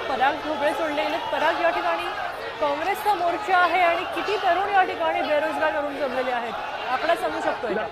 पराग ढोबळे सोडले गेलेत। पराग, या ठिकाणी काँग्रेसचा मोर्चा आहे आणि किती तरुण या ठिकाणी बेरोजगार करून जमलेले आहेत, आपण समजू शकतोय का?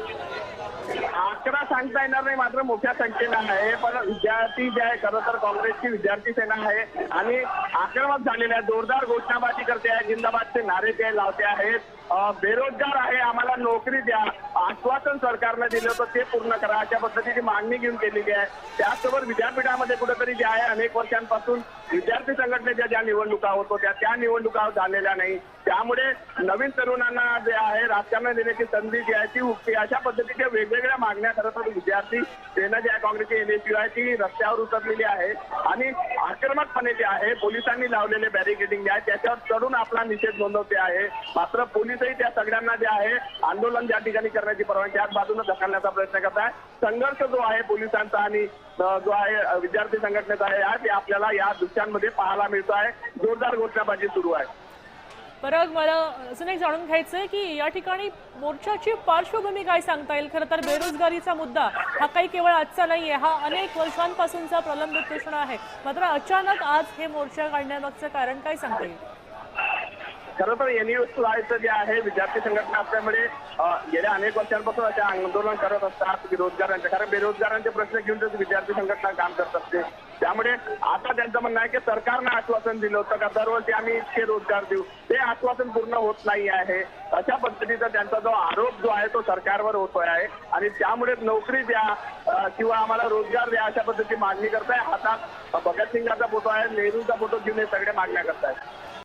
आकडा सांगता येणार नाही, मात्र मोठ्या संख्येनं आहे। पण विद्यार्थी जे आहे, खरं तर काँग्रेसची विद्यार्थी सेना आहे आणि आक्रमक झालेल्या आहे, जोरदार घोषणाबाजी करते आहे, जिंदाबादचे नारे ते लावते आहेत। बेरोजगार आहे, आम्हाला नोकरी द्या, आश्वासन सरकारनं दिलं होतं ते पूर्ण करा, अशा पद्धतीची मागणी घेऊन केलेली आहे। त्याचबरोबर विद्यापीठामध्ये कुठेतरी जे आहे अनेक वर्षांपासून विद्यार्थी संघटनेच्या ज्या निवडणुका होत होत्या त्या निवडणुका झालेल्या नाही, त्यामुळे नवीन तरुणांना जे आहे राजकारण देण्याची संधी जी आहे ती हुकते। अशा पद्धतीच्या वेगवेगळ्या मागण्या खरं तर विद्यार्थी सेना जी आहे काँग्रेसची एनएसयू आहे ती रस्त्यावर उतरलेली आहे आणि आक्रमकपणे जे आहे पोलिसांनी लावलेले बॅरिकेडिंग जे आहे त्याच्यावर चढून आपला निषेध नोंदवते आहे। मात्र पोलिसही त्या सगळ्यांना जे आहे आंदोलन ज्या ठिकाणी करण्याची परवानगी त्याच बाजूने ढकलण्याचा प्रयत्न करत आहे। संघर्ष जो आहे पोलिसांचा आणि जो आहे विद्यार्थी संघटनेचा आहे ते आपल्याला या दृश्यांमध्ये पाहायला मिळतो आहे। जोरदार घोषणाबाजी सुरू आहे। पराग, मला असं नाही जाणून घ्यायचंय की या ठिकाणी मोर्चाची पार्श्वभूमी काय सांगता येईल? खरं तर बेरोजगारीचा मुद्दा हा काही केवळ आजचा नाहीये, हा अनेक वर्षांपासूनचा प्रलंबित प्रश्न आहे। मात्र अचानक आज हे मोर्चा काढण्यामागचं कारण काय सांगता येईल? खरं तर एनएसयू जे आहे विद्यार्थी संघटना असल्यामुळे गेल्या अनेक वर्षांपासून अशा आंदोलन करत असतात बेरोजगारांचे, कारण बेरोजगारांचे प्रश्न घेऊन विद्यार्थी संघटना काम करत असते। त्यामुळे आता त्यांचं म्हणणं आहे की सरकारनं आश्वासन दिलं होतं का दरवर्षी आम्ही इतके रोजगार देऊ, ते आश्वासन पूर्ण होत नाही आहे। अशा पद्धतीचा त्यांचा जो आरोप जो आहे तो सरकारवर होतोय आहे आणि त्यामुळे नोकरी द्या किंवा आम्हाला रोजगार द्या अशा पद्धतीची मागणी करताय। हातात भगतसिंगाचा फोटो आहे, नेहरूचा फोटो घेऊन हे सगळे मागण्या करतायत।